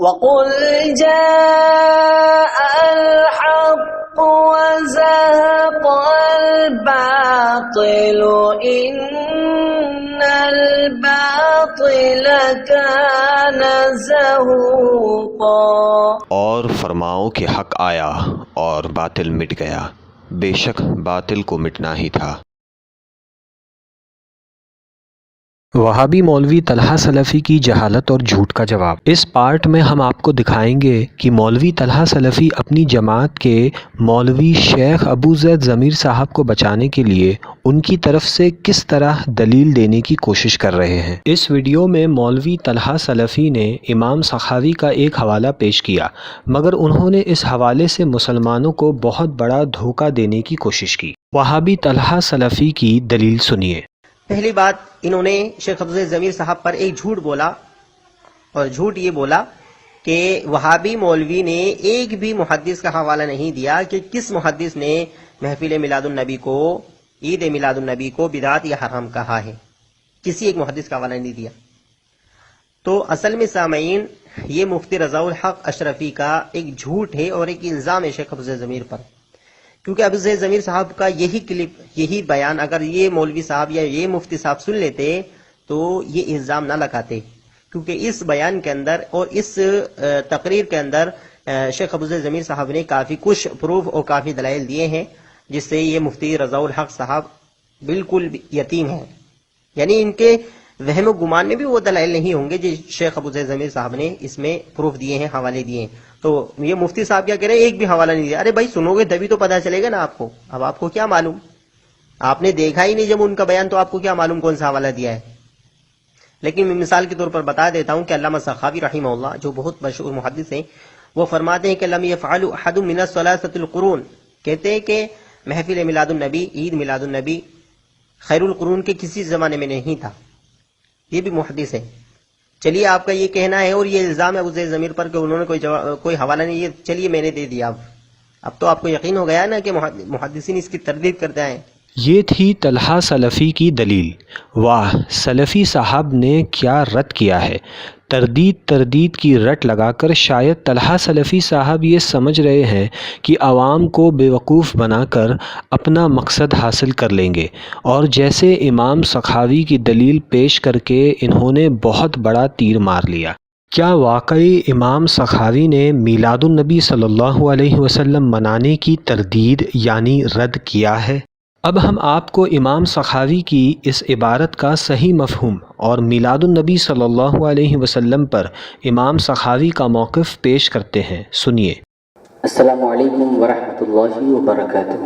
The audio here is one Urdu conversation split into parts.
وَقُلْ جَاءَ الْحَقُّ وَزَهَقَ الْبَاطِلُ إِنَّ الْبَاطِلَ كَانَ زَهُوقًا۔ اور فرماؤ کہ حق آیا اور باطل مٹ گیا، بے شک باطل کو مٹنا ہی تھا۔ وہابی مولوی طلحہ سلفی کی جہالت اور جھوٹ کا جواب۔ اس پارٹ میں ہم آپ کو دکھائیں گے کہ مولوی طلحہ سلفی اپنی جماعت کے مولوی شیخ ابو زید ضمیر صاحب کو بچانے کے لیے ان کی طرف سے کس طرح دلیل دینے کی کوشش کر رہے ہیں۔ اس ویڈیو میں مولوی طلحہ سلفی نے امام سخاوی کا ایک حوالہ پیش کیا، مگر انہوں نے اس حوالے سے مسلمانوں کو بہت بڑا دھوکہ دینے کی کوشش کی۔ وہابی طلحہ سلفی کی دلیل سنیے۔ پہلی بات، انہوں نے شیخ ابو زید ضمیر صاحب پر ایک جھوٹ بولا، اور جھوٹ یہ بولا کہ وہابی مولوی نے ایک بھی محدث کا حوالہ نہیں دیا کہ کس محدث نے محفل میلاد النبی کو، عید میلاد النبی کو بدعت یا حرام کہا ہے۔ کسی ایک محدث کا حوالہ نہیں دیا۔ تو اصل میں سامعین، یہ مفتی رضا الحق اشرفی کا ایک جھوٹ ہے اور ایک الزام ہے شیخ ابو زید ضمیر پر، کیونکہ ابو زید ضمیر صاحب کا یہی کلپ، یہی بیان اگر یہ مولوی صاحب یا یہ مفتی صاحب سن لیتے تو یہ الزام نہ لگاتے، کیونکہ اس بیان کے اندر اور اس تقریر کے اندر شیخ ابو زید ضمیر صاحب نے کافی کچھ پروف اور کافی دلائل دیے ہیں، جس سے یہ مفتی رضا الحق صاحب بالکل یتیم ہیں، یعنی ان کے وہم و گمان میں بھی وہ دلائل نہیں ہوں گے جو شیخ ابو زید ضمیر صاحب نے اس میں پروف دیے ہیں، حوالے دیے ہیں۔ تو یہ مفتی صاحب کیا کہہ رہے ہیں، ایک بھی حوالہ نہیں دیا۔ ارے بھائی سنو گے تبھی تو پتہ چلے گا نا آپ کو، اب آپ کو کیا معلوم، آپ نے دیکھا ہی نہیں جب ان کا بیان، تو آپ کو کیا معلوم کون سا حوالہ دیا ہے۔ لیکن میں مثال کے طور پر بتا دیتا ہوں کہ علامہ سخاوی رحمہ اللہ جو بہت مشہور محدث ہیں، وہ فرماتے ہیں کہ لم يفعل احد من الثلاثه القرون، کہتے ہیں کہ محفل میلاد النبی، عید میلاد النبی خیر القرون کے کسی زمانے میں نہیں تھا۔ یہ بھی محدث ہے۔ چلیے آپ کا یہ کہنا ہے اور یہ الزام ہے ابو زید ضمیر پر کہ انہوں نے کوئی حوالہ نہیں، یہ چلیے میں نے دے دیا۔ اب تو آپ کو یقین ہو گیا نا کہ محدثین اس کی تردید کرتے ہیں۔ یہ تھی طلحہ سلفی کی دلیل۔ واہ، سلفی صاحب نے کیا رد کیا ہے۔ تردید کی رٹ لگا کر شاید طلحہ سلفی صاحب یہ سمجھ رہے ہیں کہ عوام کو بیوقوف بنا کر اپنا مقصد حاصل کر لیں گے، اور جیسے امام سخاوی کی دلیل پیش کر کے انہوں نے بہت بڑا تیر مار لیا۔ کیا واقعی امام سخاوی نے میلاد النبی صلی اللہ علیہ وسلم منانے کی تردید یعنی رد کیا ہے؟ اب ہم آپ کو امام سخاوی کی اس عبارت کا صحیح مفہوم اور میلاد النبی صلی اللہ علیہ وسلم پر امام سخاوی کا موقف پیش کرتے ہیں، سنیے۔ السلام علیکم ورحمۃ اللہ وبرکاتہ۔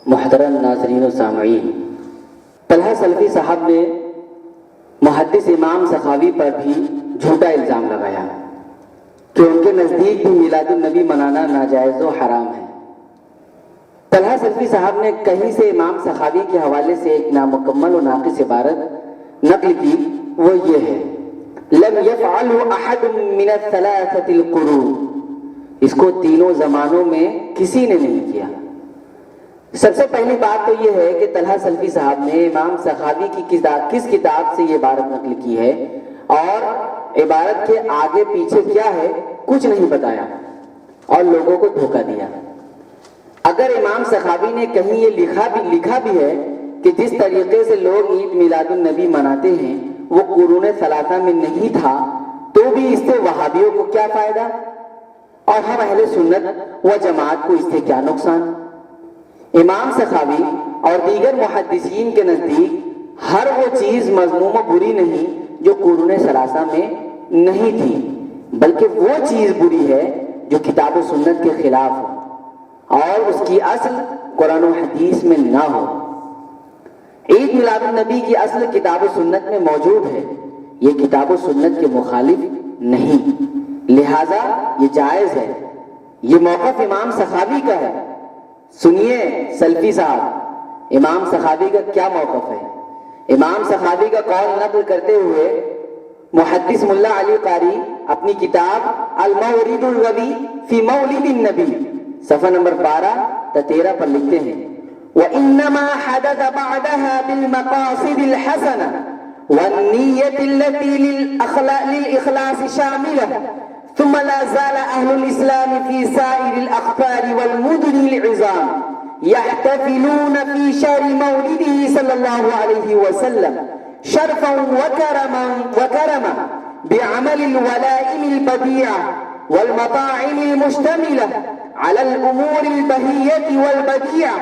محترم ناظرین و سامعین، طلحہ سلفی صاحب نے محدث امام سخاوی پر بھی جھوٹا الزام لگایا کہ ان کے نزدیک بھی میلاد النبی منانا ناجائز و حرام ہے۔ طلحہ سلفی صاحب نے کہیں سے امام سخاوی کے حوالے سے ایک نامکمل و ناقص عبارت نقل کی، وہ یہ ہے لم يفعله احد من الثلاثه القرون، اس کو تینوں زمانوں میں کسی نے نہیں کیا۔ سب سے پہلی بات تو یہ ہے کہ طلحہ سلفی صاحب نے امام سخاوی کی کس کتاب سے یہ عبارت نقل کی ہے اور عبارت کے آگے پیچھے کیا ہے کچھ نہیں بتایا اور لوگوں کو دھوکہ دیا۔ اگر امام سخاوی نے کہیں یہ لکھا بھی ہے کہ جس طریقے سے لوگ عید میلاد النبی مناتے ہیں وہ قرون ثلاثہ میں نہیں تھا، تو بھی اس سے وہابیوں کو کیا فائدہ اور ہم اہل سنت و جماعت کو اس سے کیا نقصان؟ امام سخاوی اور دیگر محدثین کے نزدیک ہر وہ چیز مذموم و بری نہیں جو قرون ثلاثہ میں نہیں تھی، بلکہ وہ چیز بری ہے جو کتاب و سنت کے خلاف ہو اور اس کی اصل قرآن و حدیث میں نہ ہو۔ عید میلاد النبی کی اصل کتاب و سنت میں موجود ہے، یہ کتاب و سنت کے مخالف نہیں، لہذا یہ جائز ہے۔ یہ موقف امام سخاوی کا ہے۔ سنیے سلفی صاحب، امام سخاوی کا کیا موقف ہے۔ امام سخاوی کا قول نقل کرتے ہوئے محدث ملا علی قاری اپنی کتاب المورد الروی فی مولد النبی صفحہ نمبر 12-13 پر لکھتے ہیں وَإِنَّمَا حَدَثَ بَعْدَهَا بِالْمَقَاصِدِ الْحَسَنَةِ وَالنِّيَّةِ الَّتِي لِلْإِخْلَاصِ شَامِلَةٍ ثم لا زال أهل الإسلام في سائر الأقطار والمدن العظام يحتفلون في شهر مولده صلى الله عليه وسلم شرفا وكرما بعمل الولائم البديعة والمطاعم المشتملة على الأمور البهية والبديعة،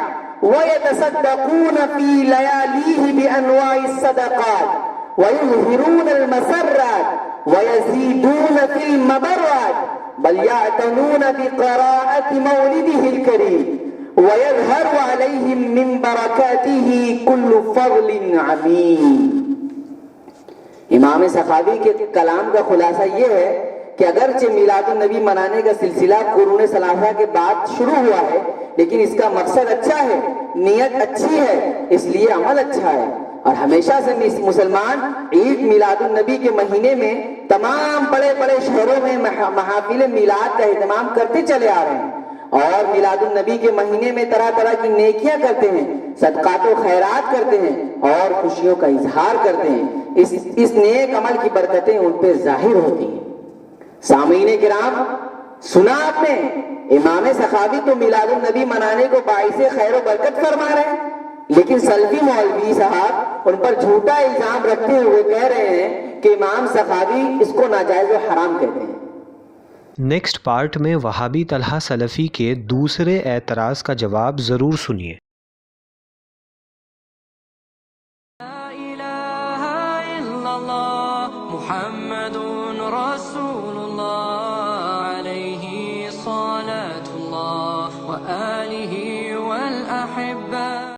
ويتصدقون في لياليه بأنواع الصدقات ويظهرون المسرات ويزيدون في المبرات، بل يعتنون بقراءة مولده الكريم ويظهر عليهم من بركاته كل فضل عميم۔ امام سخاوی کے کلام کا خلاصہ یہ ہے کہ اگرچہ میلاد النبی منانے کا سلسلہ قرون ثلاثہ کے بعد شروع ہوا ہے، لیکن اس کا مقصد اچھا ہے، نیت اچھی ہے، اس لیے عمل اچھا ہے، اور ہمیشہ سے مسلمان عید میلاد النبی کے مہینے میں تمام بڑے بڑے شہروں میں محافل میلاد کا اہتمام کرتے چلے آ رہے ہیں، اور میلاد النبی کے مہینے میں طرح طرح کی نیکیاں کرتے ہیں، صدقات و خیرات کرتے ہیں اور خوشیوں کا اظہار کرتے ہیں۔ اس نیک عمل کی برکتیں ان پہ ظاہر ہوتی ہیں۔ سامعین کرام، سنا آپ نے، امام سخاوی تو میلاد النبی منانے کو باعث خیر و برکت فرما رہے ہیں، لیکن سلفی مولوی صاحب ان پر جھوٹا الزام رکھتے ہوئے کہہ رہے ہیں کہ امام سخاوی اس کو ناجائز و حرام کہتے ہیں۔ نیکسٹ پارٹ میں وہابی طلحہ سلفی کے دوسرے اعتراض کا جواب ضرور سنیے۔ لا إله إلا الله محمد